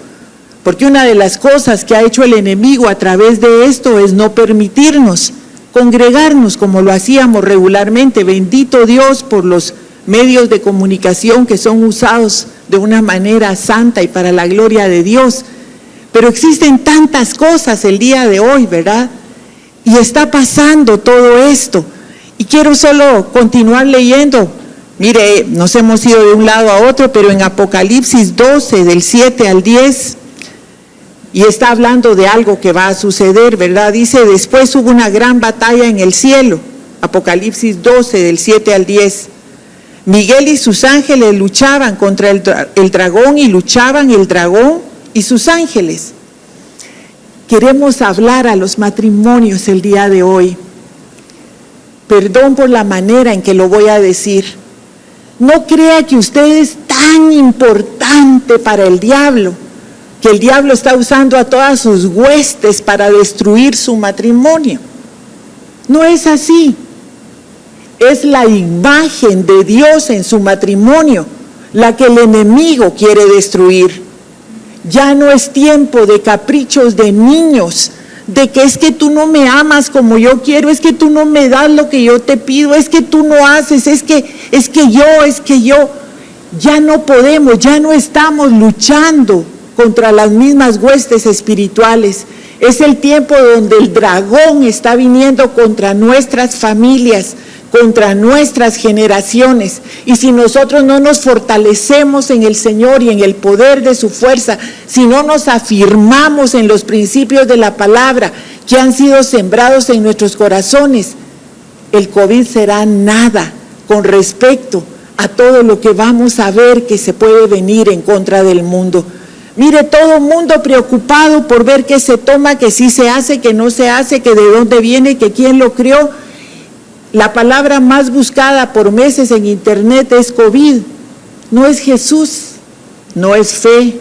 porque una de las cosas que ha hecho el enemigo a través de esto es no permitirnos congregarnos como lo hacíamos regularmente. Bendito Dios por los medios de comunicación que son usados de una manera santa y para la gloria de Dios. Pero existen tantas cosas el día de hoy, ¿verdad? Y está pasando todo esto. Y quiero solo continuar leyendo. Mire, nos hemos ido de un lado a otro, pero en Apocalipsis 12, del 7 al 10, y está hablando de algo que va a suceder, ¿verdad? Dice, después hubo una gran batalla en el cielo. Apocalipsis 12, del 7 al 10. Miguel y sus ángeles luchaban contra el dragón, y luchaban el dragón y sus ángeles. Queremos hablar a los matrimonios el día de hoy. Perdón por la manera en que lo voy a decir. No crea que usted es tan importante para el diablo, que el diablo está usando a todas sus huestes para destruir su matrimonio. No es así. Es la imagen de Dios en su matrimonio la que el enemigo quiere destruir. Ya no es tiempo de caprichos de niños, de que es que tú no me amas como yo quiero, es que tú no me das lo que yo te pido, es que tú no haces, es que yo, ya no podemos, ya no estamos luchando contra las mismas huestes espirituales. Es el tiempo donde el dragón está viniendo contra nuestras familias, contra nuestras generaciones, y si nosotros no nos fortalecemos en el Señor y en el poder de su fuerza, si no nos afirmamos en los principios de la palabra que han sido sembrados en nuestros corazones, el COVID será nada con respecto a todo lo que vamos a ver que se puede venir en contra del mundo. Mire, todo el mundo preocupado por ver qué se toma, que sí se hace, que no se hace, que de dónde viene, que quién lo creó. La palabra más buscada por meses en internet es COVID. No es Jesús, no es fe,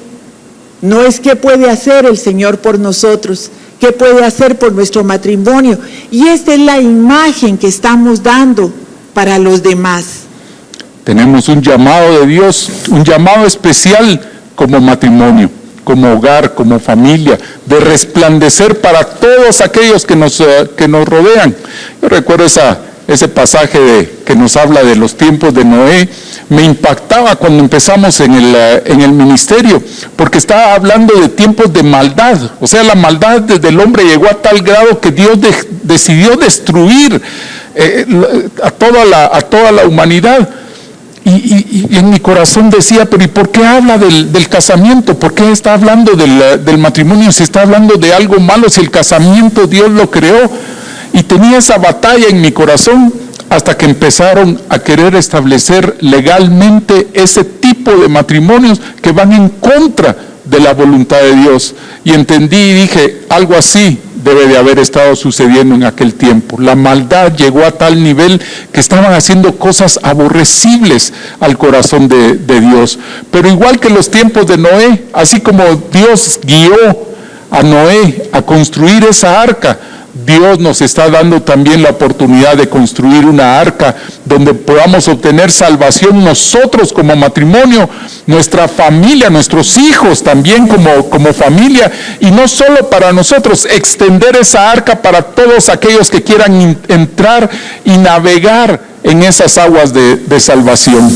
no es qué puede hacer el Señor por nosotros, qué puede hacer por nuestro matrimonio. Y esta es la imagen que estamos dando para los demás. Tenemos un llamado de Dios, un llamado especial como matrimonio, como hogar, como familia, de resplandecer para todos aquellos que nos rodean. Yo recuerdo ese pasaje que nos habla de los tiempos de Noé. Me impactaba cuando empezamos en el ministerio, porque estaba hablando de tiempos de maldad. O sea, la maldad desde el hombre llegó a tal grado que Dios decidió destruir a toda la humanidad. Y en mi corazón decía, pero ¿y por qué habla del casamiento? ¿Por qué está hablando del matrimonio si está hablando de algo malo? Si el casamiento Dios lo creó. Y tenía esa batalla en mi corazón hasta que empezaron a querer establecer legalmente ese tipo de matrimonios que van en contra de la voluntad de Dios. Y entendí y dije, algo así debe de haber estado sucediendo en aquel tiempo. La maldad llegó a tal nivel que estaban haciendo cosas aborrecibles al corazón de Dios. Pero igual que los tiempos de Noé, así como Dios guió a Noé a construir esa arca, Dios nos está dando también la oportunidad de construir una arca donde podamos obtener salvación nosotros como matrimonio, nuestra familia, nuestros hijos también como familia, y no solo para nosotros, extender esa arca para todos aquellos que quieran entrar y navegar en esas aguas de salvación.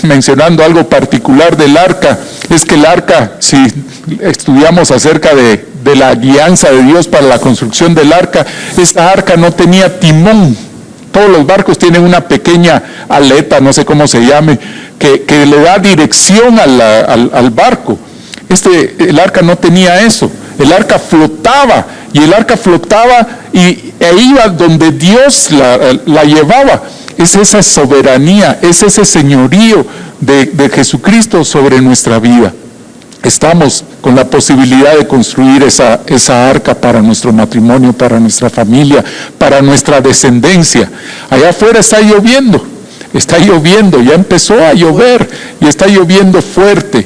Mencionando algo particular del arca, es que el arca, si estudiamos acerca de la guianza de Dios para la construcción del arca, esta arca no tenía timón. Todos los barcos tienen una pequeña aleta, no sé cómo se llame, que le da dirección al barco. El arca no tenía eso. El arca flotaba, y el arca flotaba e iba donde Dios la llevaba. Es esa soberanía, es ese señorío de Jesucristo sobre nuestra vida. Estamos con la posibilidad de construir esa arca para nuestro matrimonio, para nuestra familia, para nuestra descendencia. Allá afuera está lloviendo, ya empezó a llover y está lloviendo fuerte,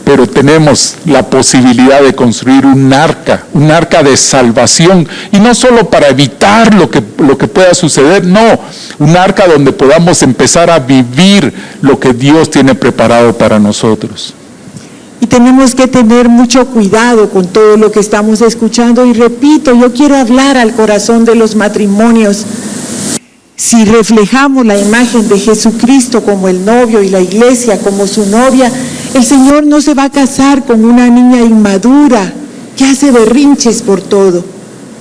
pero tenemos la posibilidad de construir un arca de salvación, y no solo para evitar lo que pueda suceder, no, un arca donde podamos empezar a vivir lo que Dios tiene preparado para nosotros. Y tenemos que tener mucho cuidado con todo lo que estamos escuchando, y repito, yo quiero hablar al corazón de los matrimonios. Si reflejamos la imagen de Jesucristo como el novio y la iglesia como su novia, el Señor no se va a casar con una niña inmadura que hace berrinches por todo.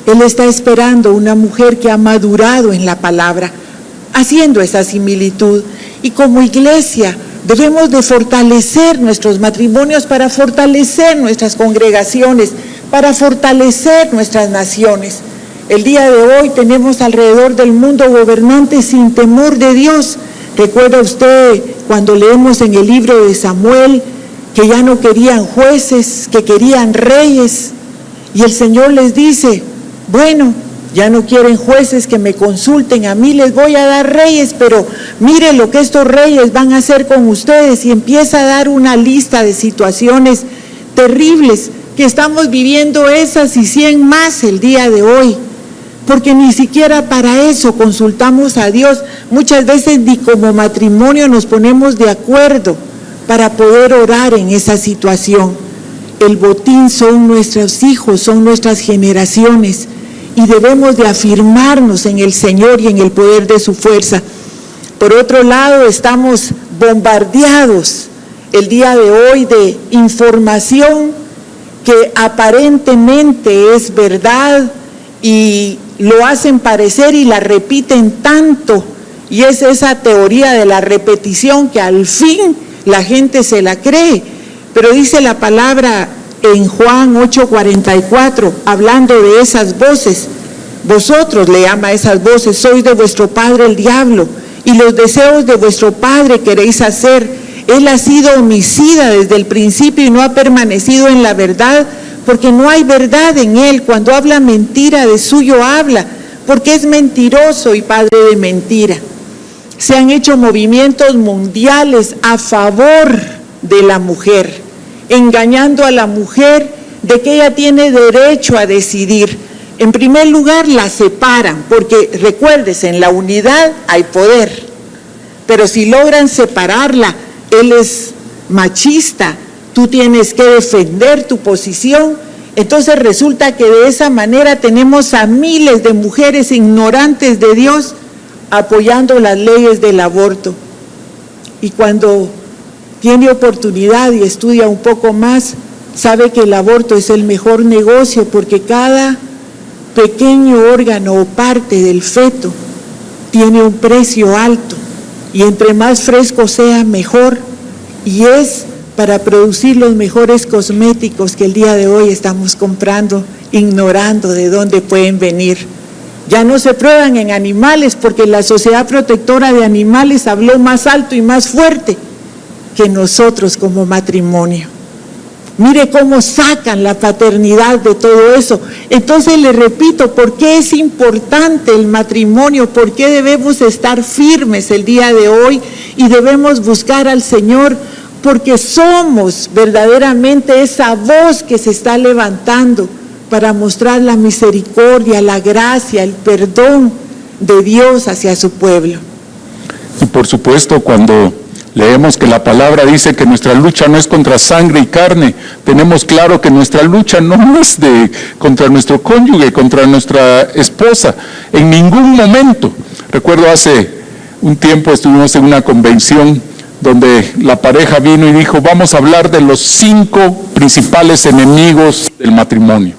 Él está esperando una mujer que ha madurado en la palabra, haciendo esa similitud. Y como iglesia debemos de fortalecer nuestros matrimonios para fortalecer nuestras congregaciones, para fortalecer nuestras naciones. El día de hoy tenemos alrededor del mundo gobernantes sin temor de Dios. ¿Recuerda usted cuando leemos en el libro de Samuel que ya no querían jueces, que querían reyes? Y el Señor les dice, bueno, ya no quieren jueces que me consulten, a mí les voy a dar reyes, pero mire lo que estos reyes van a hacer con ustedes, y empieza a dar una lista de situaciones terribles que estamos viviendo, esas y 100 más el día de hoy, porque ni siquiera para eso consultamos a Dios. Muchas veces ni como matrimonio nos ponemos de acuerdo para poder orar en esa situación. El botín son nuestros hijos, son nuestras generaciones, y debemos de afirmarnos en el Señor y en el poder de su fuerza. Por otro lado, estamos bombardeados el día de hoy de información que aparentemente es verdad y lo hacen parecer y la repiten tanto, y es esa teoría de la repetición que al fin la gente se la cree. Pero dice la palabra en Juan 8:44, hablando de esas voces, vosotros, le llama a esas voces, sois de vuestro padre el diablo, y los deseos de vuestro padre queréis hacer. Él ha sido homicida desde el principio y no ha permanecido en la verdad, porque no hay verdad en él. Cuando habla mentira, de suyo habla, porque es mentiroso y padre de mentira. Se han hecho movimientos mundiales a favor de la mujer, engañando a la mujer de que ella tiene derecho a decidir. En primer lugar, la separan, porque recuérdese, en la unidad hay poder, pero si logran separarla, él es machista, tú tienes que defender tu posición. Entonces resulta que de esa manera tenemos a miles de mujeres ignorantes de Dios apoyando las leyes del aborto. Y cuando tiene oportunidad y estudia un poco más, sabe que el aborto es el mejor negocio, porque cada pequeño órgano o parte del feto tiene un precio alto, y entre más fresco sea, mejor, y es para producir los mejores cosméticos que el día de hoy estamos comprando, ignorando de dónde pueden venir. Ya no se prueban en animales, porque la Sociedad Protectora de Animales habló más alto y más fuerte que nosotros como matrimonio. Mire cómo sacan la paternidad de todo eso. Entonces le repito, ¿por qué es importante el matrimonio? ¿Por qué debemos estar firmes el día de hoy y debemos buscar al Señor? Porque somos verdaderamente esa voz que se está levantando para mostrar la misericordia, la gracia, el perdón de Dios hacia su pueblo. Y por supuesto, cuando leemos que la palabra dice que nuestra lucha no es contra sangre y carne, tenemos claro que nuestra lucha no es contra nuestro cónyuge, contra nuestra esposa, en ningún momento. Recuerdo hace un tiempo estuvimos en una convención donde la pareja vino y dijo, vamos a hablar de los 5 principales enemigos del matrimonio.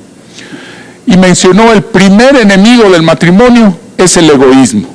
Y mencionó el primer enemigo del matrimonio es el egoísmo.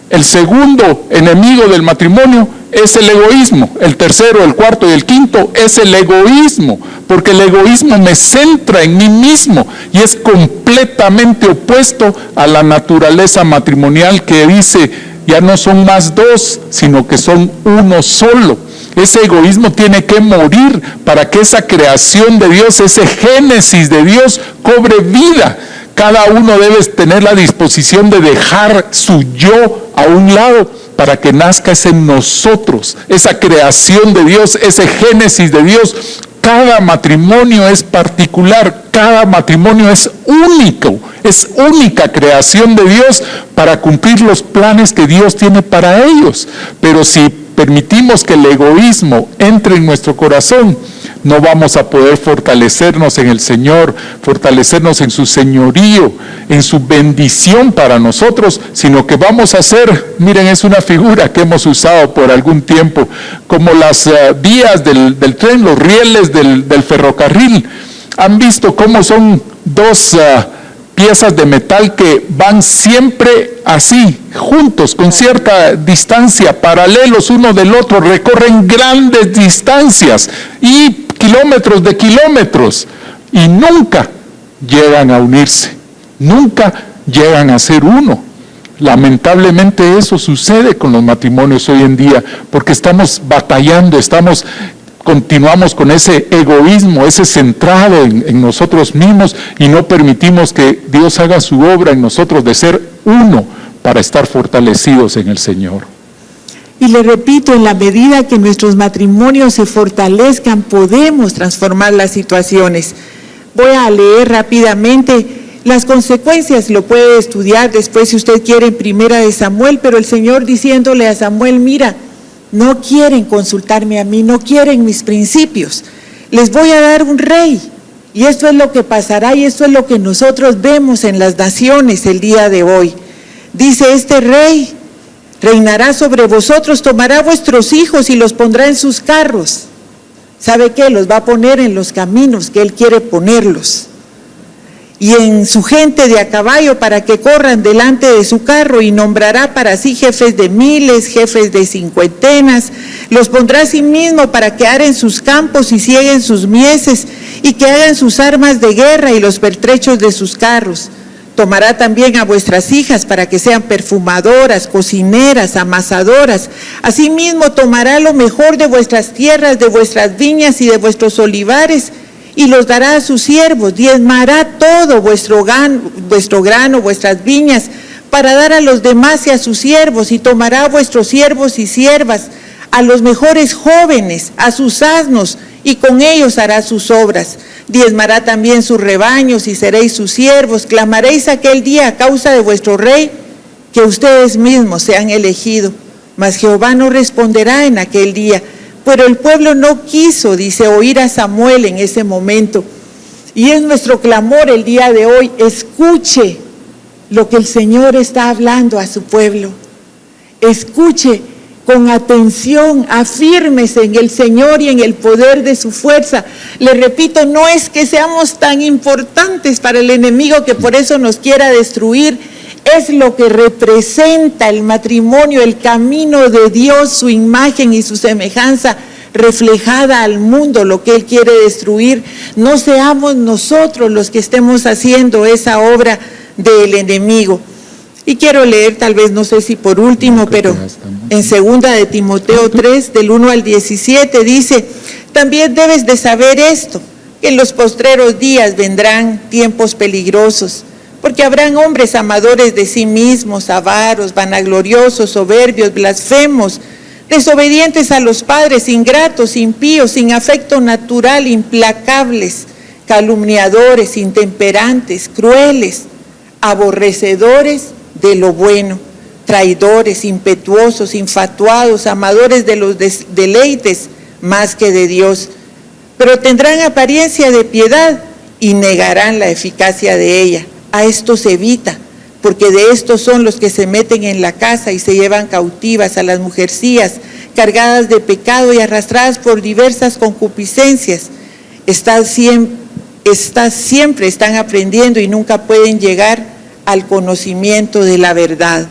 El segundo enemigo del matrimonio es el egoísmo. El tercero, el cuarto y el quinto es el egoísmo, porque el egoísmo me centra en mí mismo y es completamente opuesto a la naturaleza matrimonial que dice, ya no son más 2, sino que son uno solo. Ese egoísmo tiene que morir para que esa creación de Dios, ese génesis de Dios cobre vida. Cada uno debe tener la disposición de dejar su yo a un lado para que nazca ese nosotros, esa creación de Dios, ese génesis de Dios. Cada matrimonio es particular, cada matrimonio es único, es única creación de Dios para cumplir los planes que Dios tiene para ellos. Pero si permitimos que el egoísmo entre en nuestro corazón, no vamos a poder fortalecernos en el Señor, fortalecernos en su señorío, en su bendición para nosotros, sino que vamos a ser, miren, es una figura que hemos usado por algún tiempo, como las vías del tren, los rieles del ferrocarril. ¿Han visto cómo son 2 piezas de metal que van siempre así, juntos, con cierta distancia, paralelos uno del otro, recorren grandes distancias y kilómetros de kilómetros y nunca llegan a unirse, nunca llegan a ser uno? Lamentablemente eso sucede con los matrimonios hoy en día, porque estamos batallando, continuamos con ese egoísmo, ese centrado en nosotros mismos y no permitimos que Dios haga su obra en nosotros de ser uno para estar fortalecidos en el Señor. Y le repito, en la medida que nuestros matrimonios se fortalezcan, podemos transformar las situaciones. Voy a leer rápidamente las consecuencias, lo puede estudiar después si usted quiere en 1 de Samuel, pero el Señor diciéndole a Samuel, mira, no quieren consultarme a mí, no quieren mis principios, les voy a dar un rey. Y esto es lo que pasará y esto es lo que nosotros vemos en las naciones el día de hoy. Dice, este rey reinará sobre vosotros, tomará vuestros hijos y los pondrá en sus carros. ¿Sabe qué? Los va a poner en los caminos que él quiere ponerlos. Y en su gente de a caballo para que corran delante de su carro, y nombrará para sí jefes de miles, jefes de cincuentenas, los pondrá a sí mismo para que aren sus campos y cieguen sus mieses, y que hagan sus armas de guerra y los pertrechos de sus carros. Tomará también a vuestras hijas para que sean perfumadoras, cocineras, amasadoras. Asimismo tomará lo mejor de vuestras tierras, de vuestras viñas y de vuestros olivares, y los dará a sus siervos. Diezmará todo vuestro grano, vuestras viñas, para dar a los demás y a sus siervos, y tomará a vuestros siervos y siervas, a los mejores jóvenes, a sus asnos, y con ellos hará sus obras. Diezmará también sus rebaños y seréis sus siervos. Clamaréis aquel día a causa de vuestro rey, que ustedes mismos se han elegido. Mas Jehová no responderá en aquel día. Pero el pueblo no quiso, dice, oír a Samuel en ese momento. Y es nuestro clamor el día de hoy, escuche lo que el Señor está hablando a su pueblo. Escuche con atención, afírmese en el Señor y en el poder de su fuerza. Le repito, no es que seamos tan importantes para el enemigo que por eso nos quiera destruir, es lo que representa el matrimonio, el camino de Dios, su imagen y su semejanza reflejada al mundo, lo que Él quiere destruir. No seamos nosotros los que estemos haciendo esa obra del enemigo. Y quiero leer, tal vez, no sé si por último, pero en 2 de Timoteo 3, del 1 al 17, dice, también debes de saber esto, que en los postreros días vendrán tiempos peligrosos, porque habrán hombres amadores de sí mismos, avaros, vanagloriosos, soberbios, blasfemos, desobedientes a los padres, ingratos, impíos, sin afecto natural, implacables, calumniadores, intemperantes, crueles, aborrecedores de lo bueno, traidores, impetuosos, infatuados, amadores de los deleites más que de Dios. Pero tendrán apariencia de piedad y negarán la eficacia de ella. A estos evita, porque de estos son los que se meten en la casa y se llevan cautivas a las mujercías, cargadas de pecado y arrastradas por diversas concupiscencias. Siempre están aprendiendo y nunca pueden llegar al conocimiento de la verdad.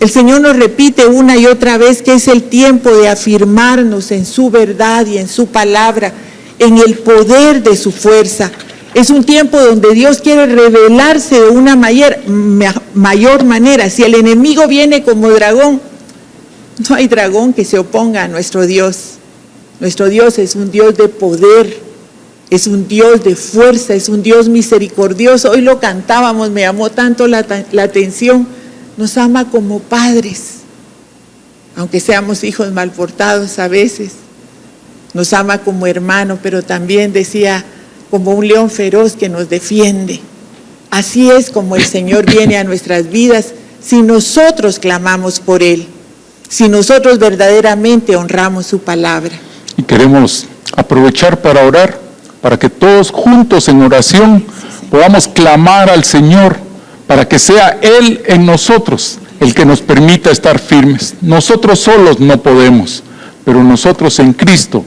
El Señor nos repite una y otra vez que es el tiempo de afirmarnos en su verdad y en su palabra, en el poder de su fuerza. Es un tiempo donde Dios quiere revelarse de una mayor manera. Si el enemigo viene como dragón, no hay dragón que se oponga a nuestro Dios. Nuestro Dios es un Dios de poder, es un Dios de fuerza, es un Dios misericordioso. Hoy lo cantábamos, me llamó tanto la atención. Nos ama como padres, aunque seamos hijos mal portados a veces. Nos ama como hermano, pero también decía, como un león feroz que nos defiende. Así es como el Señor viene a nuestras vidas si nosotros clamamos por Él, si nosotros verdaderamente honramos su palabra. Y queremos aprovechar para orar, para que todos juntos en oración podamos clamar al Señor, para que sea Él en nosotros el que nos permita estar firmes. Nosotros solos no podemos, pero nosotros en Cristo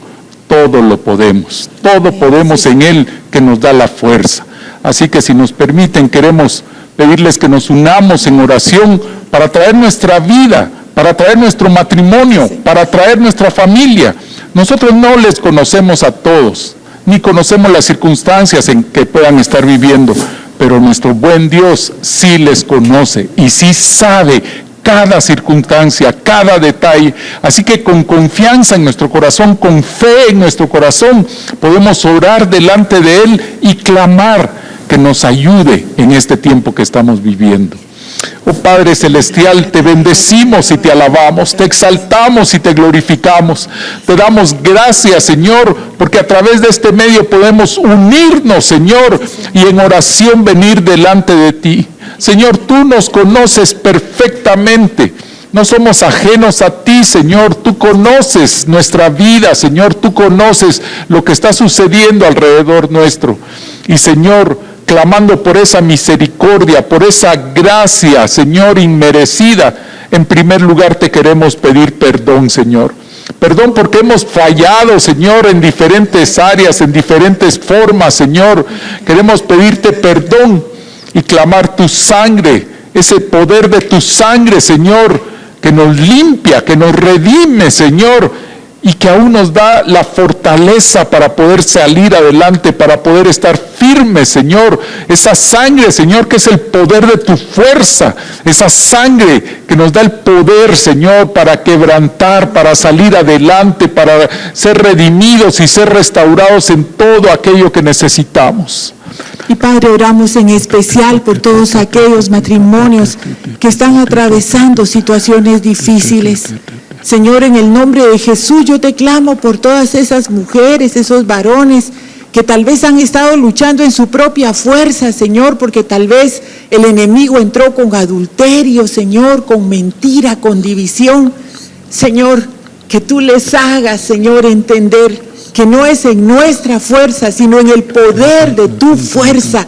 todo lo podemos. Todo podemos en Él que nos da la fuerza. Así que si nos permiten, queremos pedirles que nos unamos en oración para traer nuestra vida, para traer nuestro matrimonio, para traer nuestra familia. Nosotros no les conocemos a todos, ni conocemos las circunstancias en que puedan estar viviendo, pero nuestro buen Dios sí les conoce y sí sabe cada circunstancia, cada detalle. Así que con confianza en nuestro corazón, con fe en nuestro corazón, podemos orar delante de Él y clamar que nos ayude en este tiempo que estamos viviendo. Oh Padre Celestial, te bendecimos y te alabamos, te exaltamos y te glorificamos. Te damos gracias, Señor, porque a través de este medio podemos unirnos, Señor, y en oración venir delante de ti. Señor, tú nos conoces perfectamente. No somos ajenos a ti, Señor. Tú conoces nuestra vida, Señor. Tú conoces lo que está sucediendo alrededor nuestro. Y, Señor, clamando por esa misericordia, por esa gracia, Señor, inmerecida, en primer lugar te queremos pedir perdón, Señor. Perdón porque hemos fallado, Señor, en diferentes áreas, en diferentes formas, Señor. Queremos pedirte perdón y clamar tu sangre, ese poder de tu sangre, Señor, que nos limpia, que nos redime, Señor, y que aún nos da la fortaleza para poder salir adelante, para poder estar firmes, Señor. Esa sangre, Señor, que es el poder de tu fuerza, esa sangre que nos da el poder, Señor, para quebrantar, para salir adelante, para ser redimidos y ser restaurados en todo aquello que necesitamos. Y Padre, oramos en especial por todos aquellos matrimonios que están atravesando situaciones difíciles. Señor, en el nombre de Jesús, yo te clamo por todas esas mujeres, esos varones que tal vez han estado luchando en su propia fuerza, Señor, porque tal vez el enemigo entró con adulterio, Señor, con mentira, con división. Señor, que tú les hagas, Señor, entender que no es en nuestra fuerza, sino en el poder de tu fuerza,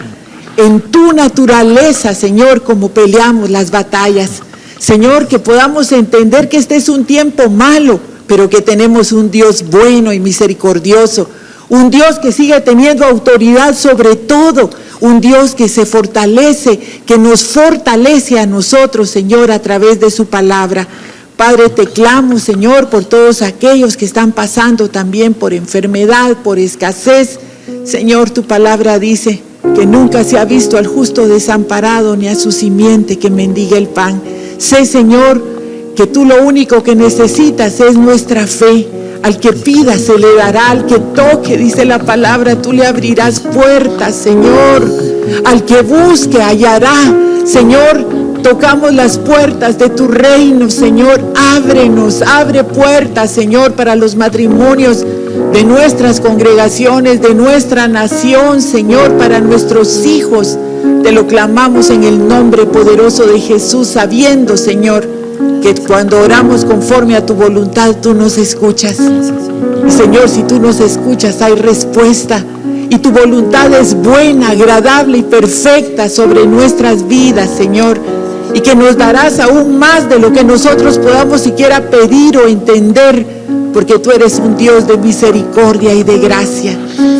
en tu naturaleza, Señor, como peleamos las batallas. Señor, que podamos entender que este es un tiempo malo, pero que tenemos un Dios bueno y misericordioso, un Dios que sigue teniendo autoridad sobre todo, un Dios que se fortalece, que nos fortalece a nosotros, Señor, a través de su palabra. Padre, te clamo, Señor, por todos aquellos que están pasando también por enfermedad, por escasez. Señor, tu palabra dice que nunca se ha visto al justo desamparado, ni a su simiente que mendigue el pan. Sé, Señor, que tú lo único que necesitas es nuestra fe. Al que pida se le dará, al que toque, dice la palabra, tú le abrirás puertas, Señor. Al que busque hallará. Señor, tocamos las puertas de tu reino, Señor. Ábrenos, abre puertas, Señor, para los matrimonios de nuestras congregaciones, de nuestra nación, Señor, para nuestros hijos. Te lo clamamos en el nombre poderoso de Jesús, sabiendo, Señor, que cuando oramos conforme a tu voluntad, tú nos escuchas. Y Señor, si tú nos escuchas, hay respuesta. Y tu voluntad es buena, agradable y perfecta sobre nuestras vidas, Señor. Y que nos darás aún más de lo que nosotros podamos siquiera pedir o entender, porque tú eres un Dios de misericordia y de gracia.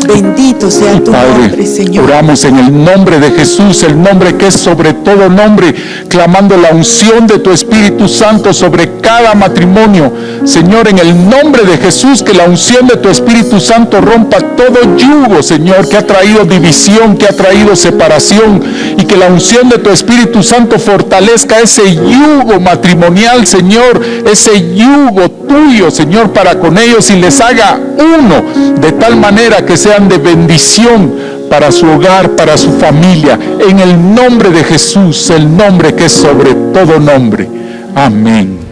Bendito sea tu nombre, Señor. Oramos en el nombre de Jesús, el nombre que es sobre todo nombre, clamando la unción de tu Espíritu Santo sobre cada matrimonio. Señor, en el nombre de Jesús, que la unción de tu Espíritu Santo rompa todo yugo, Señor, que ha traído división, que ha traído separación, y que la unción de tu Espíritu Santo fortalezca ese yugo matrimonial, Señor, ese yugo tuyo, Señor, para con ellos, y les haga uno, de tal manera que sean de bendición para su hogar, para su familia, en el nombre de Jesús, el nombre que es sobre todo nombre. Amén.